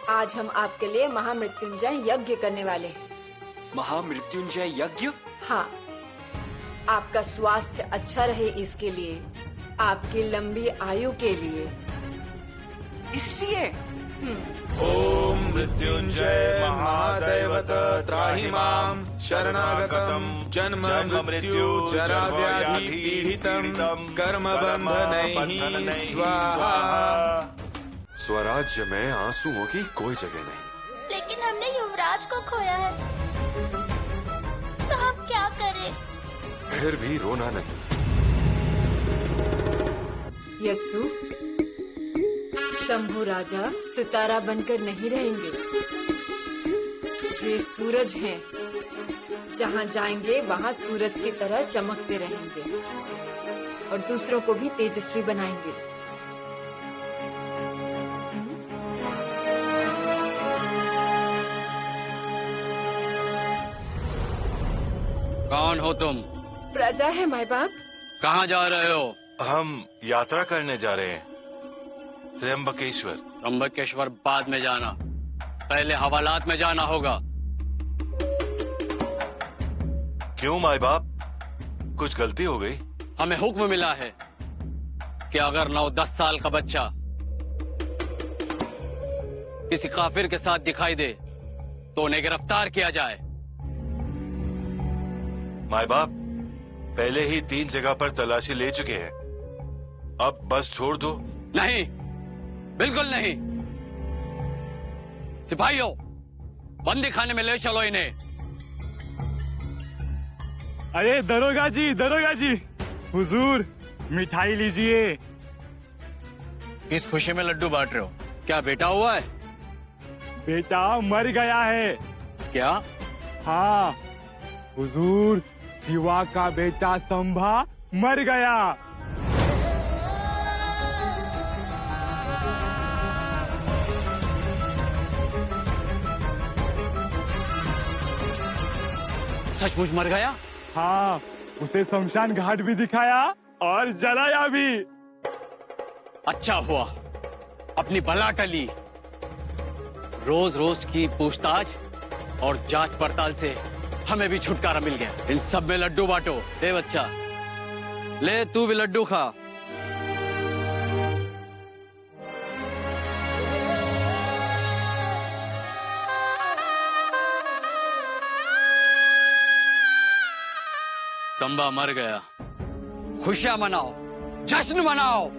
आज हम आपके लिए महामृत्युंजय यज्ञ करने वाले हैं। महामृत्युंजय यज्ञ? हाँ, आपका स्वास्थ्य अच्छा रहे इसके लिए, आपकी लंबी आयु के लिए। इसलिए ओम मृत्युंजय महादैवत त्राहि माम शरणागतम जन्म मृत्यु जरा व्याधि पीड़ितम कर्म बंधनैः स्वाहा। स्वराज्य में आंसुओं की कोई जगह नहीं। लेकिन हमने युवराज को खोया है, तो हम क्या करें? फिर भी रोना नहीं। यस्सु, शंभु राजा सितारा बनकर नहीं रहेंगे। वे सूरज हैं, जहाँ जाएंगे वहाँ सूरज की तरह चमकते रहेंगे और दूसरों को भी तेजस्वी बनाएंगे। कौन हो तुम? प्रजा है माई बाप। कहाँ जा रहे हो? हम यात्रा करने जा रहे हैं त्र्यंबकेश्वर। त्र्यंबकेश्वर बाद में जाना, पहले हवालात में जाना होगा। क्यों माई बाप, कुछ गलती हो गई? हमें हुक्म मिला है कि अगर 9-10 साल का बच्चा किसी काफिर के साथ दिखाई दे तो उन्हें गिरफ्तार किया जाए। माई बाप, पहले ही 3 जगह पर तलाशी ले चुके हैं, अब बस छोड़ दो। नहीं, बिल्कुल नहीं। सिपाहियों, बंदी खाने में ले चलो इन्हें। अरे दरोगा जी, हुजूर मिठाई लीजिए। किस खुशी में लड्डू बांट रहे हो? क्या बेटा हुआ है? बेटा मर गया है। क्या? हाँ हुजूर, शिवा का बेटा संभा मर गया। सचमुच मर गया? हाँ, उसे शमशान घाट भी दिखाया और जलाया भी। अच्छा हुआ, अपनी बला टली। रोज रोज की पूछताछ और जांच पड़ताल से हमें भी छुटकारा मिल गया। इन सब में लड्डू बांटो। ले बच्चा, ले तू भी लड्डू खा। संभा मर गया, खुशियां मनाओ, जश्न मनाओ।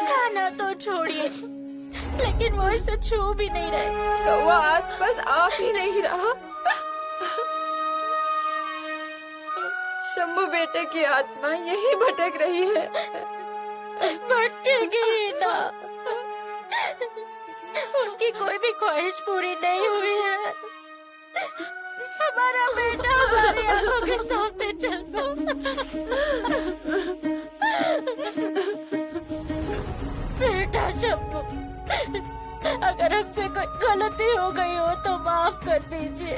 खाना तो छोड़िए, लेकिन वो इसे छू भी नहीं रहे। कौवा आसपास आ ही नहीं रहा। शंभू बेटे की आत्मा यही भटक रही है। भटकेगी ना, उनकी कोई भी ख्वाहिश पूरी नहीं हुई है। हमारा बेटा हमारी आंखों के सामने चल बेटा शंभू, अगर हमसे कोई गलती हो गई हो तो माफ कर दीजिए।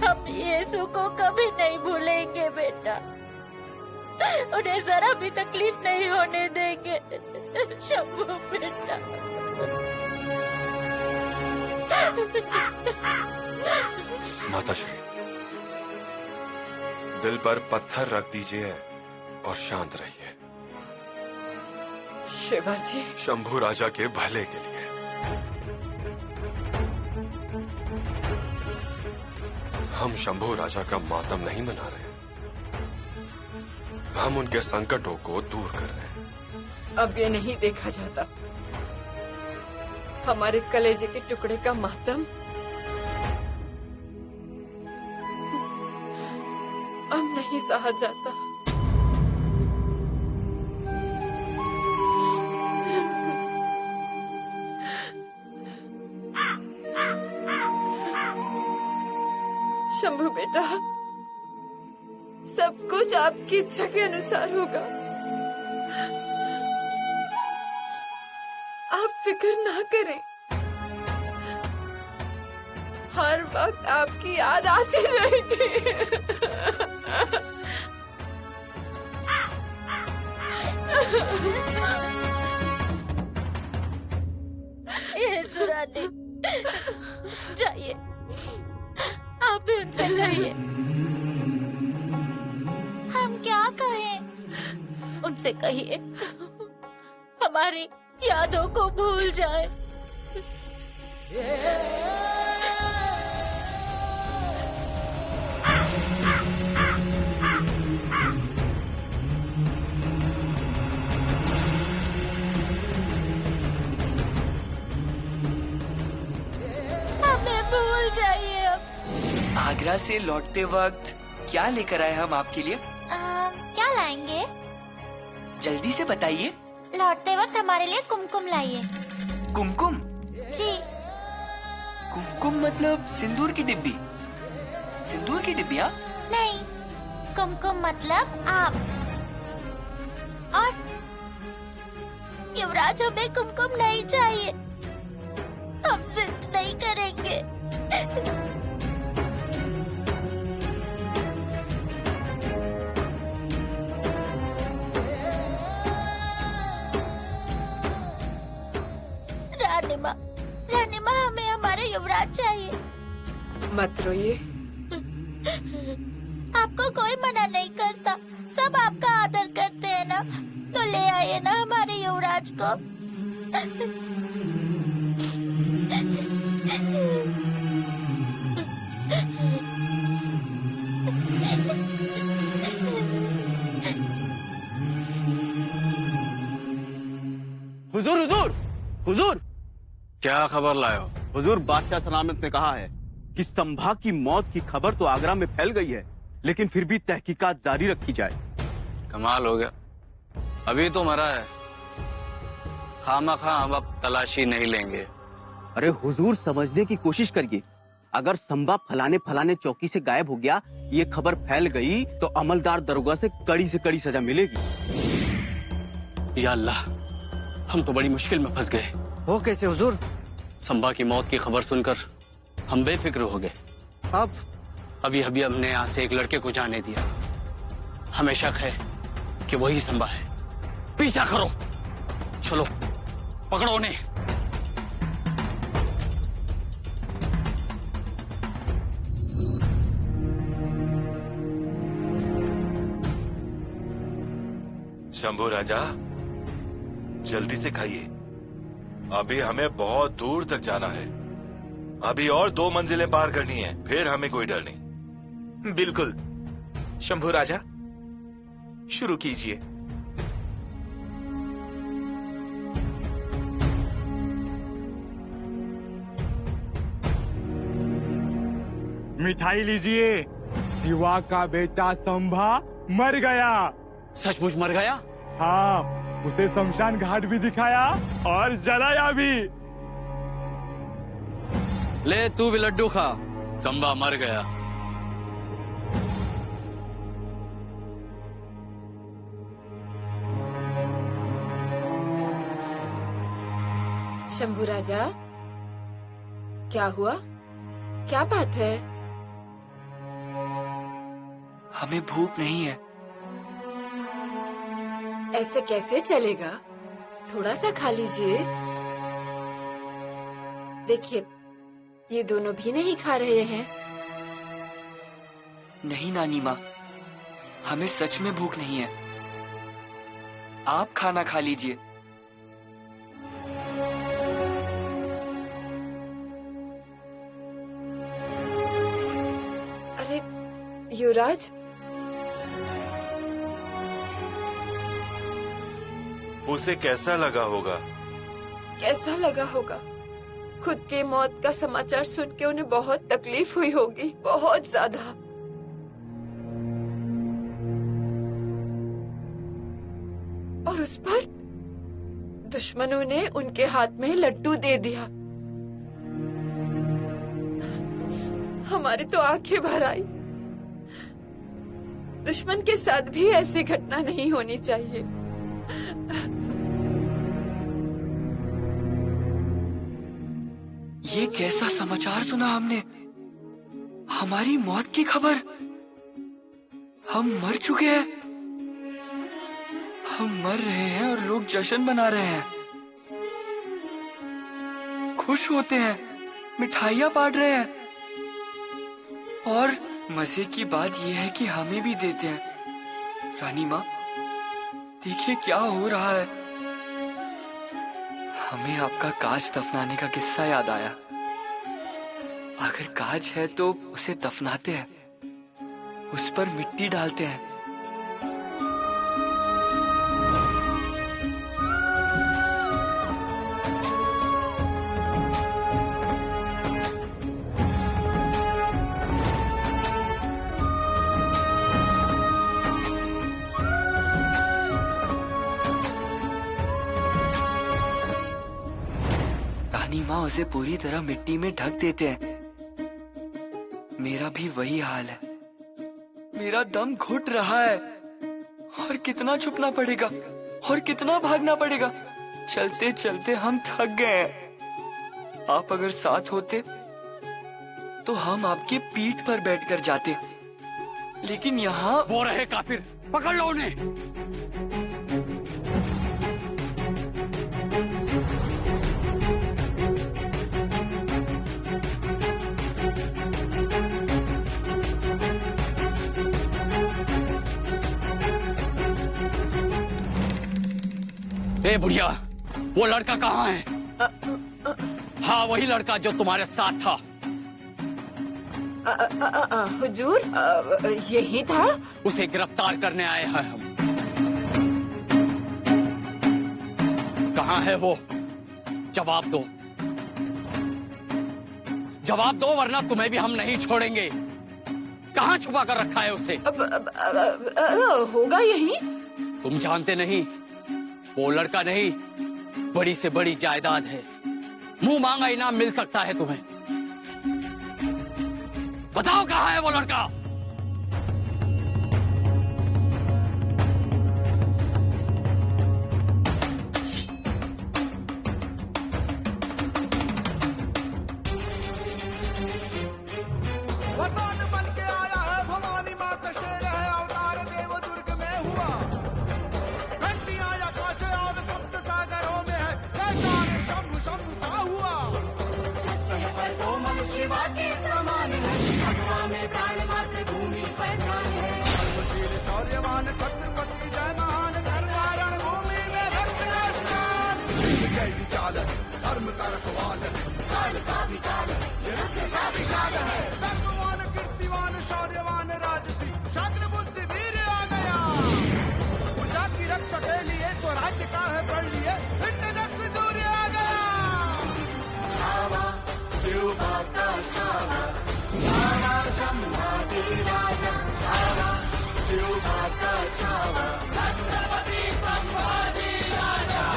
हम यीशु को कभी नहीं भूलेंगे बेटा, उन्हें जरा भी तकलीफ नहीं होने देंगे। शंभू बेटा। माताश्री, दिल पर पत्थर रख दीजिए और शांत रहिए। शिवाजी, शंभू राजा के भले के लिए। हम शंभू राजा का मातम नहीं मना रहे, हम उनके संकटों को दूर कर रहे हैं। अब ये नहीं देखा जाता, हमारे कलेजे के टुकड़े का मातम अब नहीं सहा जाता। शंभू बेटा, सब कुछ आपकी इच्छा के अनुसार होगा। आप फिक्र ना करें, हर वक्त आपकी याद आती रहेगी। ये सुरानी, जाइए, आप भी उनसे कहिए। हम क्या कहें? उनसे कहिए हमारी यादों को भूल जाए। हमें भूल जाइए अब। आगरा से लौटते वक्त क्या लेकर आए हम आपके लिए? क्या लाएंगे? जल्दी से बताइए। लौटते वक्त हमारे लिए कुमकुम लाइए। कुमकुम? जी। कुमकुम मतलब सिंदूर की डिब्बी? सिंदूर की डिब्बी? हाँ? नहीं, कुमकुम मतलब आप। और युवराज, हमें कुमकुम नहीं चाहिए, हम जिद नहीं करेंगे। रानीमा, रानीमा, हमें हमारे युवराज चाहिए। मत रोइए। आपको कोई मना नहीं करता, सब आपका आदर करते हैं ना, तो ले आइए ना हमारे युवराज को। हुजूर, हुजूर, हुजूर, क्या खबर लायो? हुजूर, बादशाह सलामत ने कहा है कि संभा की मौत की खबर तो आगरा में फैल गई है, लेकिन फिर भी तहकीकात जारी रखी जाए। कमाल हो गया, अभी तो मरा है, खामखा हम अब तलाशी नहीं लेंगे। अरे हुजूर, समझने की कोशिश करिए, अगर संभा फलाने फलाने चौकी से गायब हो गया, ये खबर फैल गई तो अमलदार दरोगा से कड़ी सजा मिलेगी। या अल्लाह, हम तो बड़ी मुश्किल में फंस गए। वो कैसे हुजूर? संभा की मौत की खबर सुनकर हम बेफिक्र हो गए। अब अभी हमने यहाँ से एक लड़के को जाने दिया, हमें शक है कि वही संभा है। पीछा करो, चलो पकड़ो उन्हें। शंभू राजा, जल्दी से खाइए, अभी हमें बहुत दूर तक जाना है। अभी और 2 मंजिलें पार करनी है, फिर हमें कोई डर नहीं। बिल्कुल। शंभू राजा, शुरू कीजिए। मिठाई लीजिए, शिवा का बेटा संभा मर गया। सचमुच मर गया? हाँ, उसे शमशान घाट भी दिखाया और जलाया भी। ले तू भी लड्डू खा, संभा मर गया। शंभू राजा, क्या हुआ? क्या बात है? हमें भूख नहीं है। ऐसे कैसे चलेगा? थोड़ा सा खा लीजिए। देखिए, ये दोनों भी नहीं खा रहे हैं। नहीं नानी माँ, हमें सच में भूख नहीं है। आप खाना खा लीजिए। अरे युवराज, उसे कैसा लगा होगा? कैसा लगा होगा? खुद के मौत का समाचार सुन के उन्हें बहुत तकलीफ हुई होगी, बहुत ज्यादा। और उस पर दुश्मनों ने उनके हाथ में लड्डू दे दिया। हमारी तो आंखें भर आई। दुश्मन के साथ भी ऐसी घटना नहीं होनी चाहिए। ये कैसा समाचार सुना हमने? हमारी मौत की खबर। हम मर चुके हैं। हम मर रहे हैं और लोग जश्न मना रहे हैं, खुश होते हैं, मिठाइयां बांट रहे हैं। और मजे की बात यह है कि हमें भी देते हैं। रानी माँ, देखिए क्या हो रहा है। हमें आपका काज दफनाने का किस्सा याद आया। अगर काज है तो उसे दफनाते हैं, उस पर मिट्टी डालते हैं। रानी माँ उसे पूरी तरह मिट्टी में ढक देते हैं। मेरा भी वही हाल है। मेरा दम घुट रहा है। और कितना छुपना पड़ेगा और कितना भागना पड़ेगा। चलते चलते हम थक गए हैं। आप अगर साथ होते तो हम आपके पीठ पर बैठकर जाते, लेकिन यहाँ वो रहे काफिर, पकड़ लो उन्हें। ए बुढ़िया, वो लड़का कहाँ है? हाँ, वही लड़का जो तुम्हारे साथ था। हुजूर, यही था। उसे गिरफ्तार करने आए हैं हम। कहाँ है वो? जवाब दो, जवाब दो, वरना तुम्हें भी हम नहीं छोड़ेंगे। कहाँ छुपा कर रखा है उसे? होगा यही। तुम जानते नहीं, वो लड़का नहीं, बड़ी से बड़ी जायदाद है। मुंह मांगा इनाम मिल सकता है तुम्हें। बताओ कहाँ है वो लड़का? वरदान बन के आया है, भवानी माँ का शेर है, अवतार देव दुर्ग में हुआ। घंटियां आकाश और सप्त सागरों में है, जयकार शंभु शंभु का हुआ। सत्य पर कोमल शिवा के समान है, भगवा में प्राण मातृभूमि पर जान है। सर्वशील शौर्यवान छत्रपति जय महान, धर्मारण भूमि में रक्त का स्नान। जैसी चाल है, धर्म का रखवाल है, काल का भी काल है, ये रुद्र सा विशाल है। धर्मवान कीर्तिवान शौर्यवान राजसी, शास्त्र बुद्धि वीर आ गया। प्रजा की रक्षा के लिए स्वराज्य का है पढ़ लिए, फिर तेजस्वी सूर्य आ गया। छावा शिव का छावा, छावा संभाजी राजा, छावा शिव का छावा, छत्रपति संभाजी राजा।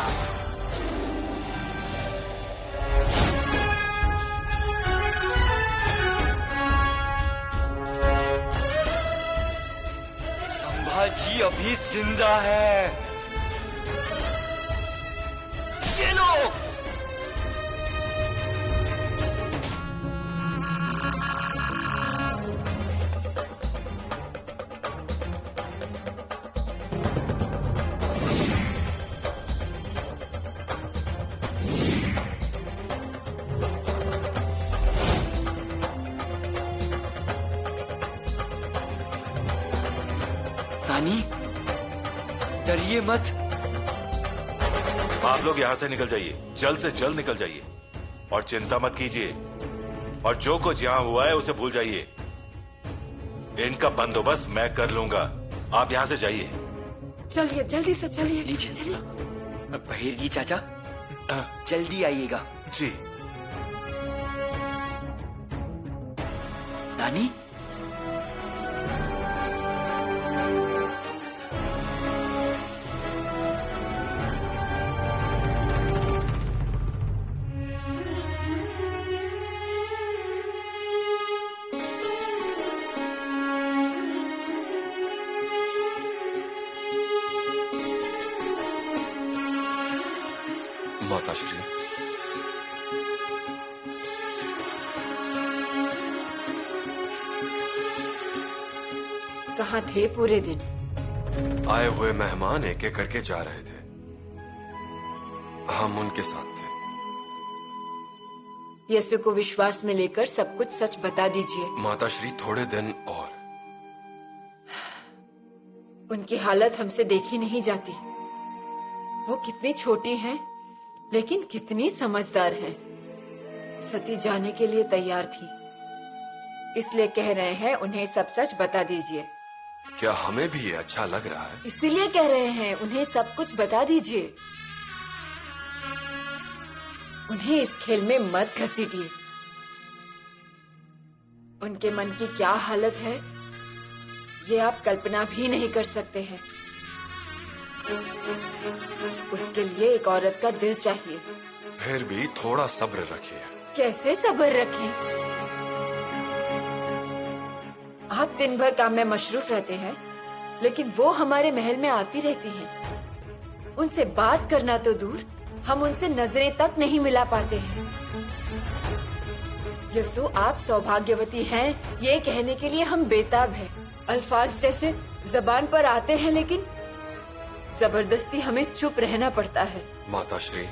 संभाजी अभी जिंदा है। ये लो। रानी, डरिए मत। आप लोग यहाँ से निकल जाइए, जल्द से जल्द निकल जाइए, और चिंता मत कीजिए, और जो कुछ यहाँ हुआ है उसे भूल जाइए। इनका बंदोबस्त मैं कर लूंगा। आप यहाँ से जाइए। चलिए, जल्दी से चलिए। लीजिए। चलिए। बहिर जी चाचा, जल्दी आइएगा। जी। रानी, माताश्री। कहाँ थे पूरे दिन? आए हुए मेहमान एक एक करके जा रहे थे, हम उनके साथ थे। यीशु को विश्वास में लेकर सब कुछ सच बता दीजिए। माताश्री, थोड़े दिन और। उनकी हालत हमसे देखी नहीं जाती। वो कितनी छोटी हैं, लेकिन कितनी समझदार हैं। सती जाने के लिए तैयार थी, इसलिए कह रहे हैं उन्हें सब सच बता दीजिए। क्या हमें भी ये अच्छा लग रहा है? इसीलिए कह रहे हैं उन्हें सब कुछ बता दीजिए। उन्हें इस खेल में मत घसीटिए। उनके मन की क्या हालत है, ये आप कल्पना भी नहीं कर सकते हैं। उसके लिए एक औरत का दिल चाहिए। फिर भी थोड़ा सब्र रखिए। कैसे सब्र रखें? आप दिन भर काम में मशरूफ रहते हैं, लेकिन वो हमारे महल में आती रहती हैं। उनसे बात करना तो दूर, हम उनसे नजरें तक नहीं मिला पाते हैं। यीशु, आप सौभाग्यवती हैं, ये कहने के लिए हम बेताब हैं। अल्फाज जैसे जबान पर आते हैं, लेकिन जबरदस्ती हमें चुप रहना पड़ता है। माताश्री,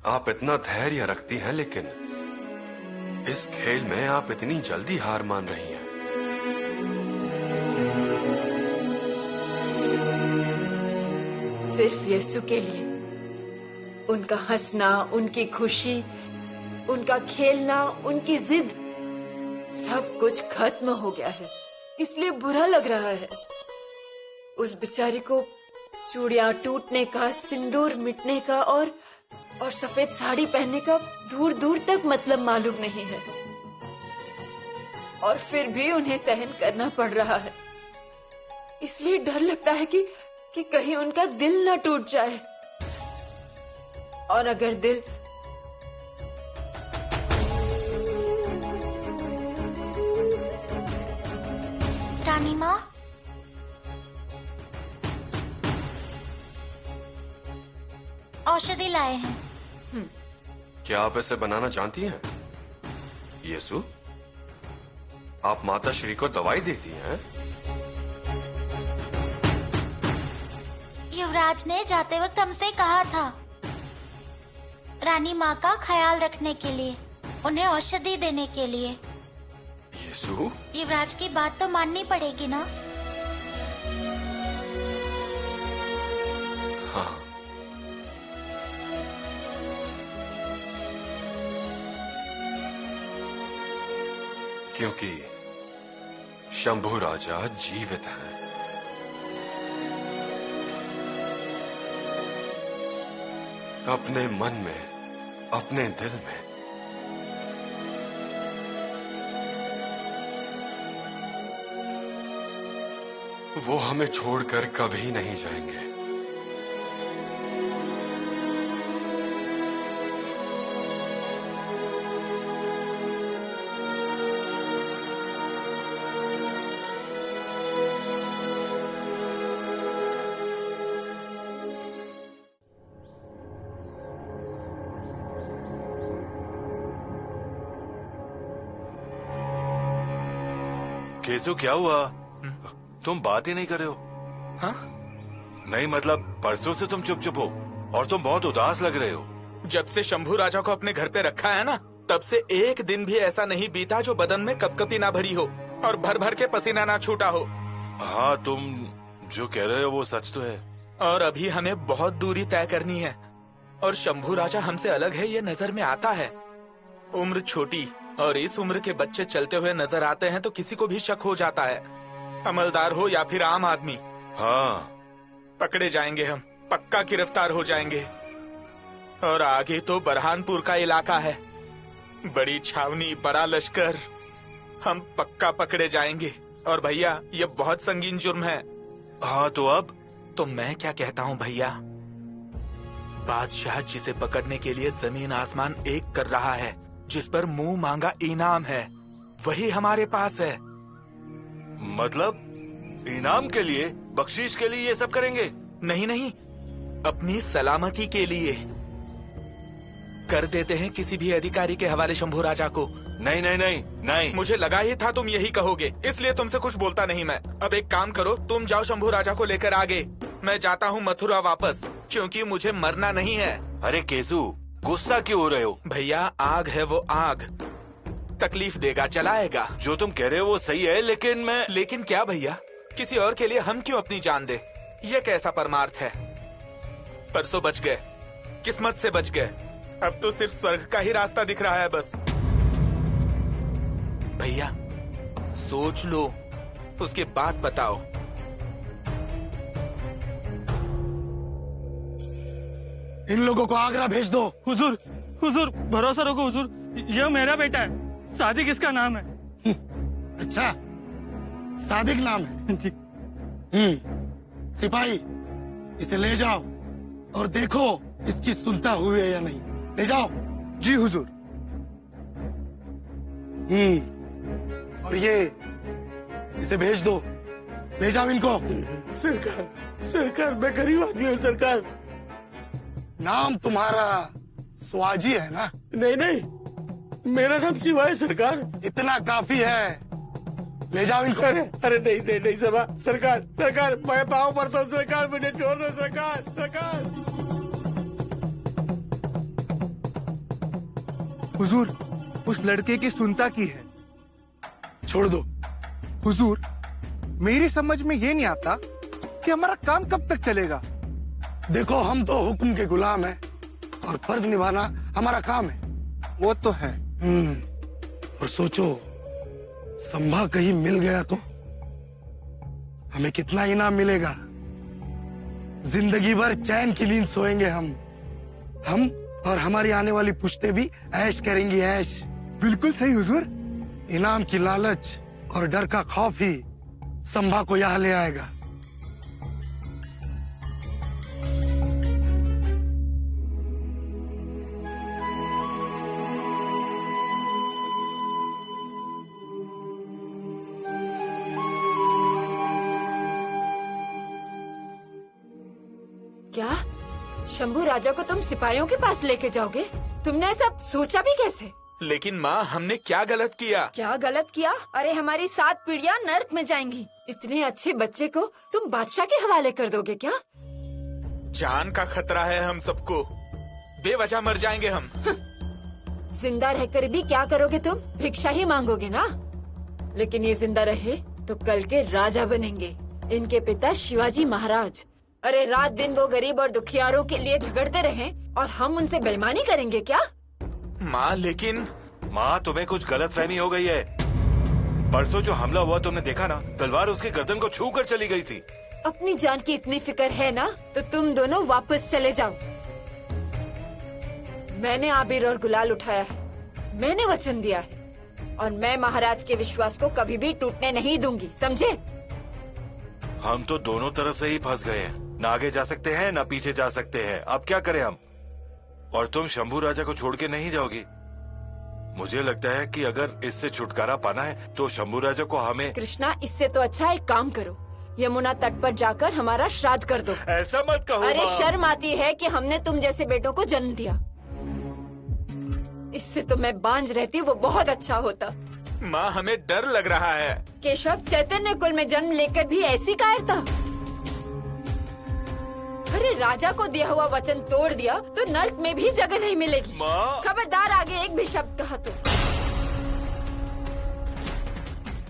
आप इतना धैर्य रखती हैं, लेकिन इस खेल में आप इतनी जल्दी हार मान रही हैं। सिर्फ यीशु के लिए। उनका हंसना, उनकी खुशी, उनका खेलना, उनकी जिद, सब कुछ खत्म हो गया है, इसलिए बुरा लग रहा है। उस बेचारी को चूड़ियां टूटने का, सिंदूर मिटने का और सफेद साड़ी पहनने का दूर दूर तक मतलब मालूम नहीं है, और फिर भी उन्हें सहन करना पड़ रहा है। इसलिए डर लगता है कि कहीं उनका दिल न टूट जाए। और अगर दिल रानी माँ, औषधि लाए हैं। क्या आप इसे बनाना जानती हैं? यीशु, आप माताश्री को दवाई देती हैं? युवराज ने जाते वक्त हमसे कहा था, रानी माँ का ख्याल रखने के लिए, उन्हें औषधि देने के लिए। यीशु, युवराज की बात तो माननी पड़ेगी ना? हाँ। क्योंकि शंभू राजा जीवित हैं। अपने मन में, अपने दिल में। वो हमें छोड़कर कभी नहीं जाएंगे। केसु, क्या हुआ? तुम बात ही नहीं कर रहे हो? हाँ? नहीं, मतलब परसों से तुम चुप चुप हो और तुम बहुत उदास लग रहे हो। जब से शंभू राजा को अपने घर पे रखा है ना, तब से एक दिन भी ऐसा नहीं बीता जो बदन में कपकपी ना भरी हो और भर भर के पसीना ना छूटा हो। हाँ, तुम जो कह रहे हो वो सच तो है। और अभी हमें बहुत दूरी तय करनी है, और शंभू राजा हमसे अलग है, ये नजर में आता है। उम्र छोटी, और इस उम्र के बच्चे चलते हुए नजर आते हैं तो किसी को भी शक हो जाता है, अमलदार हो या फिर आम आदमी। हाँ, पकड़े जाएंगे हम, पक्का गिरफ्तार हो जाएंगे। और आगे तो बरहानपुर का इलाका है, बड़ी छावनी, बड़ा लश्कर, हम पक्का पकड़े जाएंगे। और भैया, ये बहुत संगीन जुर्म है। हाँ, तो अब? तो मैं क्या कहता हूँ भैया, बादशाह जिसे पकड़ने के लिए जमीन आसमान एक कर रहा है, जिस पर मुंह मांगा इनाम है, वही हमारे पास है। मतलब इनाम के लिए, बख्शीश के लिए ये सब करेंगे? नहीं नहीं, अपनी सलामती के लिए। कर देते हैं किसी भी अधिकारी के हवाले शंभू राजा को। नहीं नहीं नहीं नहीं, मुझे लगा ही था तुम यही कहोगे, इसलिए तुमसे कुछ बोलता नहीं मैं। अब एक काम करो, तुम जाओ शंभू राजा को लेकर आगे, मैं जाता हूँ मथुरा वापस, क्योंकि मुझे मरना नहीं है। अरे केसु, गुस्सा क्यों हो रहे हो? भैया आग है वो आग, तकलीफ देगा, जलाएगा। जो तुम कह रहे हो वो सही है, लेकिन लेकिन क्या भैया? किसी और के लिए हम क्यों अपनी जान दे? ये कैसा परमार्थ है? परसों बच गए, किस्मत से बच गए, अब तो सिर्फ स्वर्ग का ही रास्ता दिख रहा है बस। भैया सोच लो, उसके बाद बताओ। इन लोगों को आगरा भेज दो। हुजूर, हुजूर भरोसा रखो हुजूर, यह मेरा बेटा है, सादिक इसका नाम है। अच्छा, सादिक नाम है जी। सिपाही, इसे ले जाओ और देखो इसकी सुनता हुई है या नहीं। ले जाओ। जी हुजूर। और ये इसे भेज दो, ले जाओ इनको। सरकार, सरकार मैं गरीब आदमी हूँ सरकार। नाम तुम्हारा स्वाजी है ना? नहीं नहीं, मेरा नाम शिवा है सरकार। इतना काफी है, ले जाओ इनको। अरे नहीं नहीं नहीं सभा, सरकार सरकार मैं पाँव पड़ता हूँ सरकार, मुझे छोड़ दो सरकार, सरकार। हुजूर, उस लड़के की सुनता की है। छोड़ दो। हुजूर, मेरी समझ में ये नहीं आता कि हमारा काम कब तक चलेगा। देखो, हम तो हुक्म के गुलाम हैं और फर्ज निभाना हमारा काम है। वो तो है। और सोचो, संभा कहीं मिल गया तो हमें कितना इनाम मिलेगा। जिंदगी भर चैन की नींद सोएंगे हम और हमारी आने वाली पुश्तें भी ऐश करेंगी, ऐश। बिल्कुल सही हुजूर। इनाम की लालच और डर का खौफ ही संभा को यहाँ ले आएगा। क्या शंभू राजा को तुम सिपाहियों के पास लेके जाओगे? तुमने ऐसा सोचा भी कैसे? लेकिन माँ, हमने क्या गलत किया? क्या गलत किया? अरे हमारी 7 पीढ़ियां नर्क में जाएंगी। इतने अच्छे बच्चे को तुम बादशाह के हवाले कर दोगे क्या? जान का खतरा है हम सबको, बेवजह मर जाएंगे हम। जिंदा रहकर भी क्या करोगे तुम? भिक्षा ही मांगोगे ना। लेकिन ये जिंदा रहे तो कल के राजा बनेंगे, इनके पिता शिवाजी महाराज। अरे रात दिन वो गरीब और दुखियारों के लिए झगड़ते रहे और हम उनसे बेईमानी करेंगे क्या? माँ, लेकिन माँ, तुम्हें कुछ गलतफहमी हो गई है। परसों जो हमला हुआ तुमने देखा ना, तलवार उसके गर्दन को छू कर चली गई थी। अपनी जान की इतनी फिक्र है ना, तो तुम दोनों वापस चले जाओ। मैंने आबिर और गुलाल उठाया है, मैंने वचन दिया है और मैं महाराज के विश्वास को कभी भी टूटने नहीं दूंगी, समझे? हम तो दोनों तरफ से ही फंस गए हैं, न आगे जा सकते हैं न पीछे जा सकते हैं। अब क्या करें हम? और तुम शंभू राजा को छोड़ के नहीं जाओगी। मुझे लगता है कि अगर इससे छुटकारा पाना है तो शंभू राजा को हमें। कृष्णा, इससे तो अच्छा एक काम करो, यमुना तट पर जाकर हमारा श्राद्ध कर दो। ऐसा मत कहो। अरे शर्म आती है कि हमने तुम जैसे बेटों को जन्म दिया। इससे तो मैं बांझ रहती, वो बहुत अच्छा होता। माँ, हमें डर लग रहा है। केशव, चैतन्य कुल में जन्म लेकर भी ऐसी कायरता। अरे राजा को दिया हुआ वचन तोड़ दिया तो नर्क में भी जगह नहीं मिलेगी। खबरदार आगे एक भी शब्द कहा तो।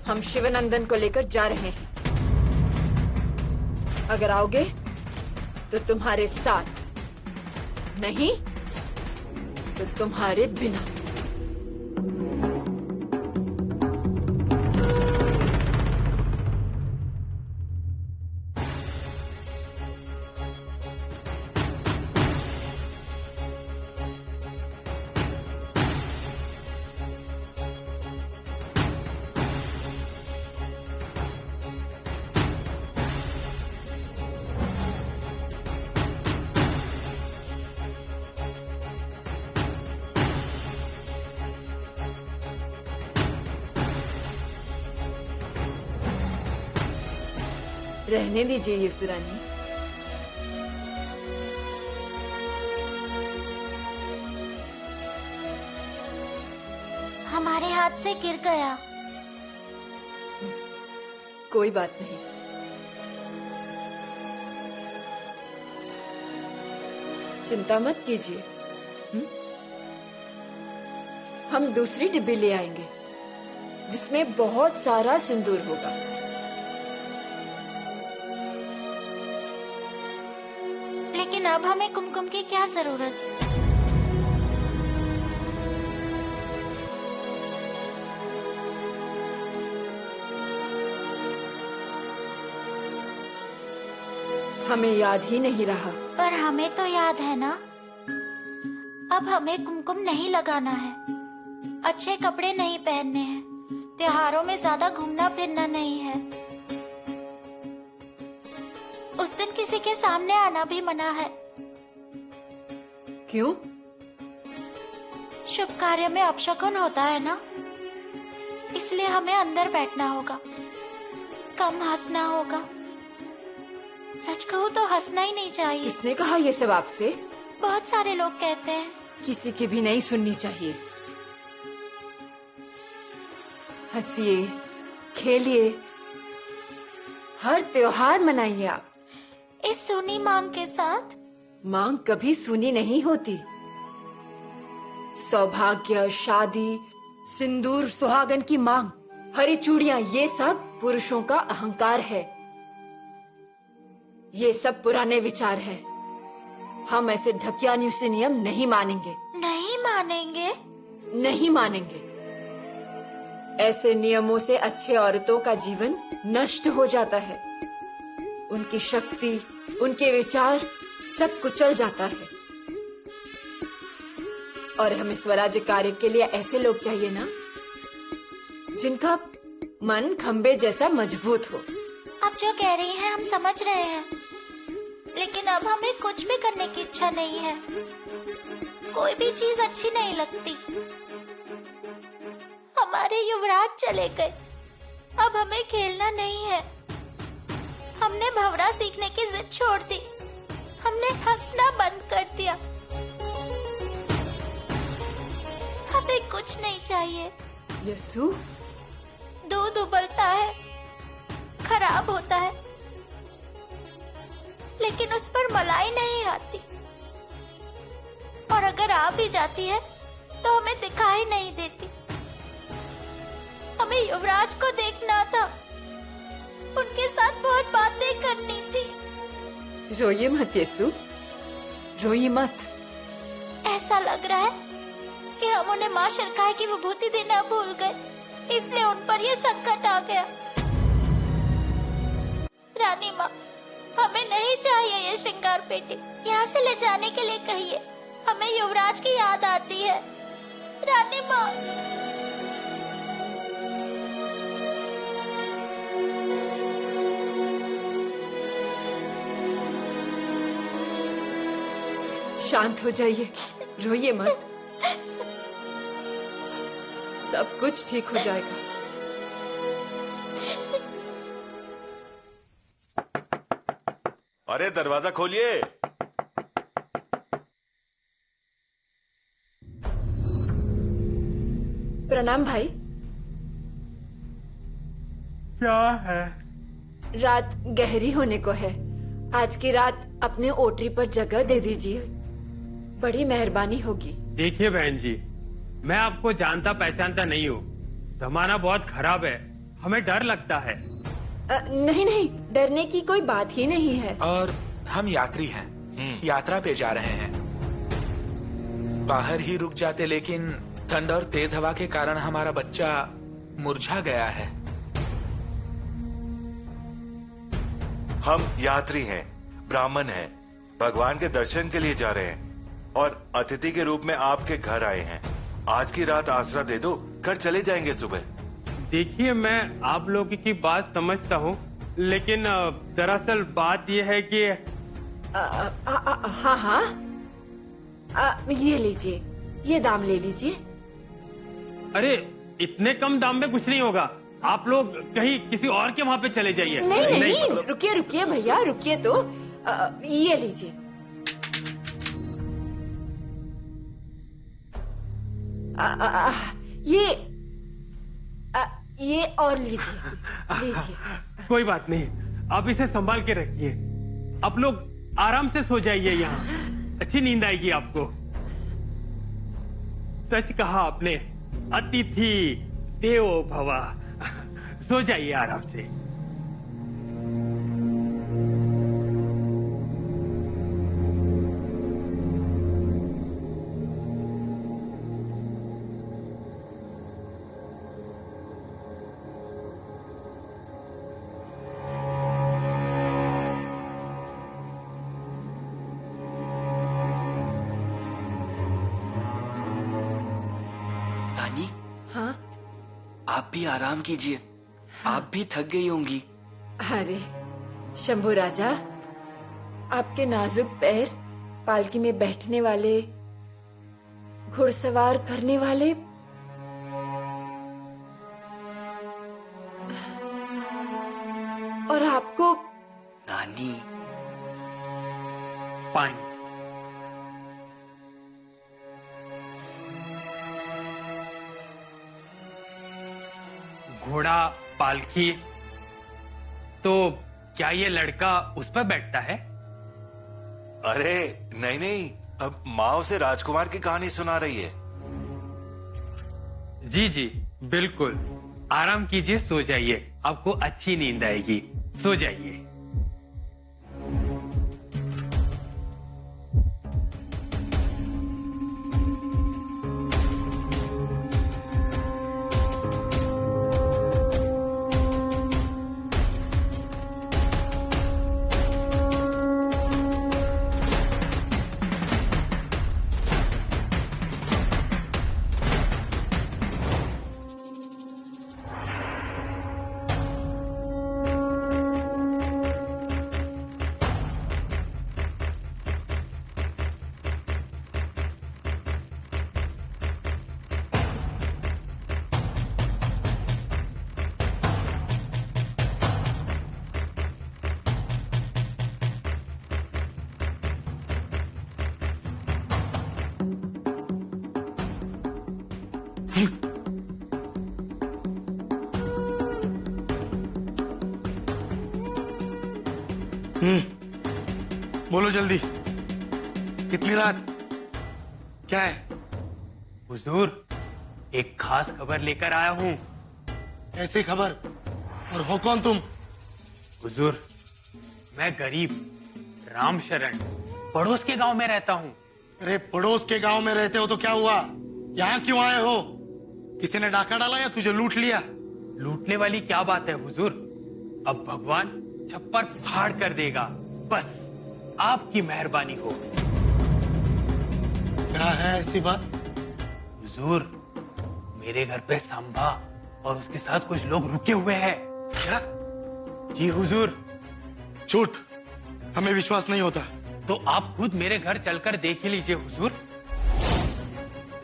हम शिवनंदन को लेकर जा रहे हैं, अगर आओगे तो तुम्हारे साथ, नहीं तो तुम्हारे बिना। रहने दीजिए यशुरानी। हमारे हाथ से गिर गया। कोई बात नहीं। चिंता मत कीजिए। हम दूसरी डिब्बी ले आएंगे जिसमें बहुत सारा सिंदूर होगा। लेकिन अब हमें कुमकुम की क्या जरूरत? हमें याद ही नहीं रहा। पर हमें तो याद है ना। अब हमें कुमकुम नहीं लगाना है, अच्छे कपड़े नहीं पहनने हैं, त्योहारों में ज्यादा घूमना फिरना नहीं है। उस दिन किसी के सामने आना भी मना है। क्यों? शुभ कार्य में अपशकुन होता है ना, इसलिए हमें अंदर बैठना होगा, कम हंसना होगा। सच कहूँ तो हंसना ही नहीं चाहिए। किसने कहा ये सब आपसे? बहुत सारे लोग कहते हैं। किसी की भी नहीं सुननी चाहिए। हंसिए, खेलिए, हर त्योहार मनाइए आप। इस सूनी मांग के साथ? मांग कभी सूनी नहीं होती। सौभाग्य, शादी, सिंदूर, सुहागन की मांग, हरी चूड़ियां, ये सब पुरुषों का अहंकार है। ये सब पुराने विचार हैं। हम ऐसे ढकियानुसी नियम नहीं मानेंगे। नहीं मानेंगे? नहीं मानेंगे। ऐसे नियमों से अच्छे औरतों का जीवन नष्ट हो जाता है। उनकी शक्ति, उनके विचार सब कुचल जाता है। और हमें स्वराज्य कार्य के लिए ऐसे लोग चाहिए ना, जिनका मन खंबे जैसा मजबूत हो। आप जो कह रही हैं हम समझ रहे हैं, लेकिन अब हमें कुछ भी करने की इच्छा नहीं है। कोई भी चीज अच्छी नहीं लगती। हमारे युवराज चले गए, अब हमें खेलना नहीं है। हमने भंवरा सीखने की जिद छोड़ दी, हमने हंसना बंद कर दिया। हमें कुछ नहीं चाहिए। यसु, दूध उबलता है, खराब होता है, लेकिन उस पर मलाई नहीं आती। और अगर आ भी जाती है तो हमें दिखाई नहीं देती। हमें युवराज को देखना था, उनके साथ बहुत बातें करनी थी। रोइए मत यसु, रोइए मत। ऐसा लग रहा है कि हम उन्हें माँ शरकाई की विभूति देना भूल गए, इसलिए उन पर यह संकट आ गया। रानी माँ, हमें नहीं चाहिए ये श्रृंगार पेटी। यहाँ से ले जाने के लिए कहिए, हमें युवराज की याद आती है। रानी माँ। शांत हो जाइए, रोइए मत। सब कुछ ठीक हो जाएगा। अरे दरवाजा खोलिए। प्रणाम भाई। क्या है? रात गहरी होने को है। आज की रात अपने ओटरी पर जगह दे दीजिए, बड़ी मेहरबानी होगी। देखिए बहन जी, मैं आपको जानता पहचानता नहीं हूँ। जमाना बहुत खराब है, हमें डर लगता है। नहीं नहीं, डरने की कोई बात ही नहीं है। और हम यात्री हैं, यात्रा पे जा रहे हैं। बाहर ही रुक जाते, लेकिन ठंड और तेज हवा के कारण हमारा बच्चा मुरझा गया है। हम यात्री हैं, ब्राह्मण हैं, भगवान के दर्शन के लिए जा रहे हैं और अतिथि के रूप में आपके घर आए हैं। आज की रात आसरा दे दो, घर चले जाएंगे सुबह। देखिए, मैं आप लोगों की बात समझता हूँ, लेकिन दरअसल बात यह है कि हाँ हाँ, ये लीजिए, ये दाम ले लीजिए। अरे इतने कम दाम में कुछ नहीं होगा। आप लोग कहीं किसी और के वहाँ पे चले जाइए। नहीं नहीं, रुकिए रुकिए भैया, रुकिए तो। ये लीजिए। ये और लीजिए लीजिए। कोई बात नहीं, आप इसे संभाल के रखिए। आप लोग आराम से सो जाइए, यहाँ अच्छी नींद आएगी आपको। सच कहा आपने, अतिथि देवो भव। सो जाइए आराम से। रानी, हाँ आप भी आराम कीजिए। आप भी थक गई होंगी। अरे शंभू राजा, आपके नाजुक पैर पालकी में बैठने वाले, घुड़सवार करने वाले, और आपको नानी पानी। घोड़ा, पालकी, तो क्या ये लड़का उस पर बैठता है? अरे नहीं नहीं, अब माँ उसे राजकुमार की कहानी सुना रही है। जी जी बिल्कुल, आराम कीजिए, सो जाइए, आपको अच्छी नींद आएगी। सो जाइए। बोलो जल्दी, कितनी रात, क्या है? हुजूर, एक खास खबर लेकर आया हूँ। ऐसी खबर? और हो कौन तुम? हुजूर, मैं गरीब राम शरण पड़ोस के गांव में रहता हूँ। अरे पड़ोस के गांव में रहते हो तो क्या हुआ? यहाँ क्यों आए हो? किसी ने डाका डाला या तुझे लूट लिया? लूटने वाली क्या बात है हुजूर, अब भगवान छप्पर फाड़ कर देगा, बस आपकी मेहरबानी हो। क्या है ऐसी बात? हुजूर, मेरे घर पे संभा और उसके साथ कुछ लोग रुके हुए हैं। क्या? जी हुजूर। झूठ, हमें विश्वास नहीं होता। तो आप खुद मेरे घर चलकर देख ही लीजिए हुजूर।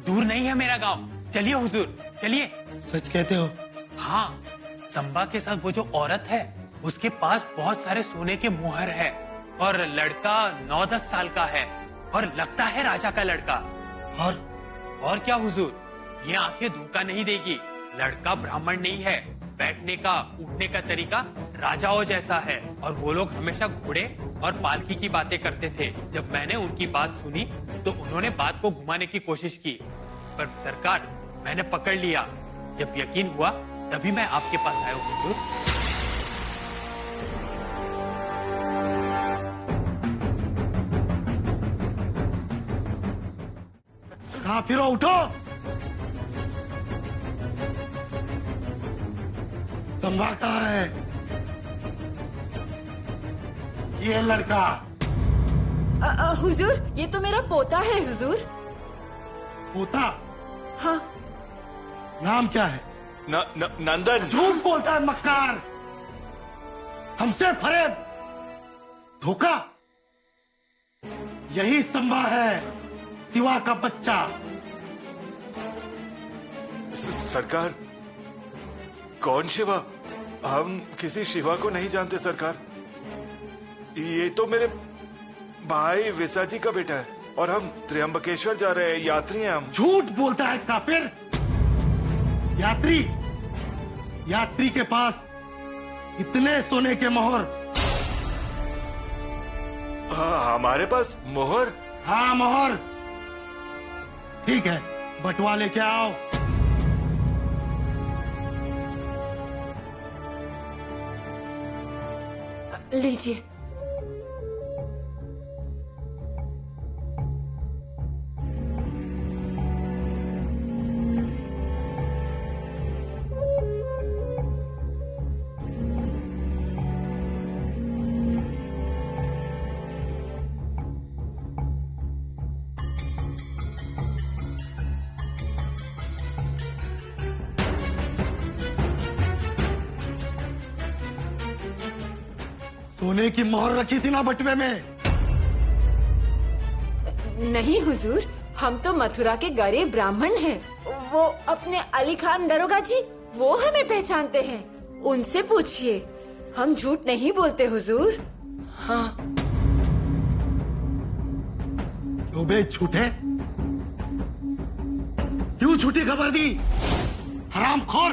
दूर नहीं है मेरा गांव, चलिए हुजूर, चलिए। सच कहते हो? हाँ, संभा के साथ वो जो औरत है, उसके पास बहुत सारे सोने के मुहर है और लड़का 9-10 साल का है और लगता है राजा का लड़का। और क्या हुजूर, ये आंखें धोखा नहीं देगी। लड़का ब्राह्मण नहीं है, बैठने का उठने का तरीका राजाओं जैसा है और वो लोग हमेशा घोड़े और पालकी की बातें करते थे। जब मैंने उनकी बात सुनी तो उन्होंने बात को घुमाने की कोशिश की, पर सरकार मैंने पकड़ लिया। जब यकीन हुआ तभी मैं आपके पास आया हूँ हुजूर। कहाँ फिरो, उठो। संभा कहाँ है? ये लड़का। हुजूर, ये तो मेरा पोता है हुजूर। पोता? हाँ। नाम क्या है? नंदन। झूठ बोलता है मक्कार, हमसे फरेब, धोखा। यही संभा है, शिवा का बच्चा। सरकार, कौन शिवा? हम किसी शिवा को नहीं जानते सरकार। ये तो मेरे भाई विसाजी का बेटा है और हम त्र्यंबकेश्वर जा रहे हैं, यात्री हैं हम। झूठ बोलता है काफिर, यात्री। यात्री के पास इतने सोने के मोहर। हमारे पास मोहर? हाँ मोहर। ठीक है, बटुआ लेके आओ। लीजिए। सोने की मोहर रखी थी ना बटुए में? नहीं हुजूर, हम तो मथुरा के गरीब ब्राह्मण हैं। वो अपने अली खान दरोगा जी, वो हमें पहचानते हैं। उनसे पूछिए, हम झूठ नहीं बोलते हुजूर। हाँ। क्यों बे झूठे? क्यों झूठी खबर दी? हरामखोर!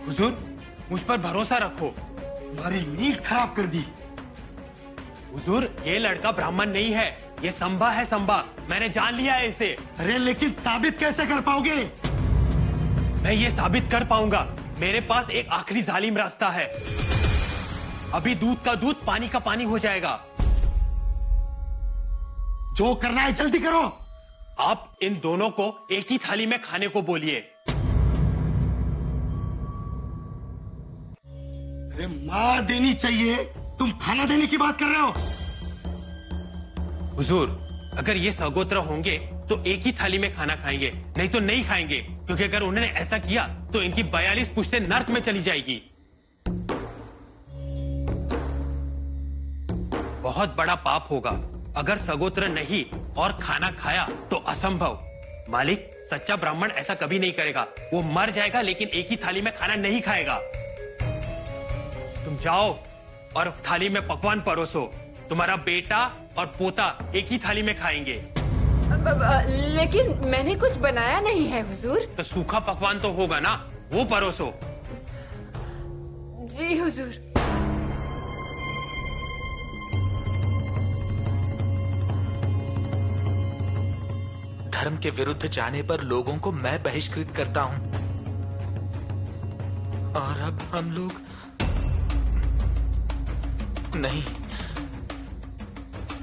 हुजूर, मुझ पर भरोसा रखो। हमारी नींद खराब कर दी। हुजूर, ये लड़का ब्राह्मण नहीं है, ये संभा है, संभा। मैंने जान लिया है इसे। अरे लेकिन साबित कैसे कर पाओगे? मैं ये साबित कर पाऊंगा। मेरे पास एक आखिरी जालिम रास्ता है। अभी दूध का दूध, पानी का पानी हो जाएगा। जो करना है जल्दी करो। आप इन दोनों को एक ही थाली में खाने को बोलिए। अरे मार देनी चाहिए, तुम खाना देने की बात कर रहे हो? हुजूर, अगर ये सगोत्र होंगे तो एक ही थाली में खाना खाएंगे, नहीं तो नहीं खाएंगे। क्योंकि अगर उन्होंने ऐसा किया तो इनकी 42 पुश्तें नर्क में चली जाएगी। बहुत बड़ा पाप होगा अगर सगोत्र नहीं और खाना खाया तो असंभव। मालिक, सच्चा ब्राह्मण ऐसा कभी नहीं करेगा। वो मर जाएगा लेकिन एक ही थाली में खाना नहीं खाएगा। तुम जाओ और थाली में पकवान परोसो। तुम्हारा बेटा और पोता एक ही थाली में खाएंगे। लेकिन मैंने कुछ बनाया नहीं है हुजूर। तो सूखा पकवान तो होगा ना, वो परोसो। जी हुजूर। धर्म के विरुद्ध जाने पर लोगों को मैं बहिष्कृत करता हूं, और अब हम लोग नहीं।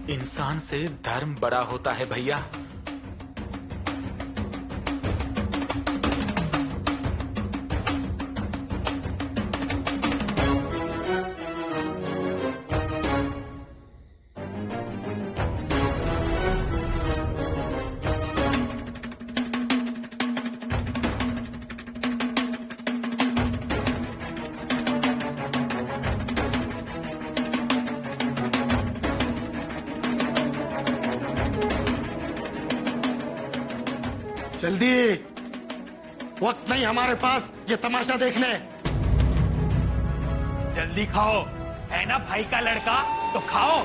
इंसान से धर्म बड़ा होता है भैया। जल्दी, वक्त नहीं हमारे पास ये तमाशा देखने। जल्दी खाओ, है ना भाई का लड़का, तो खाओ।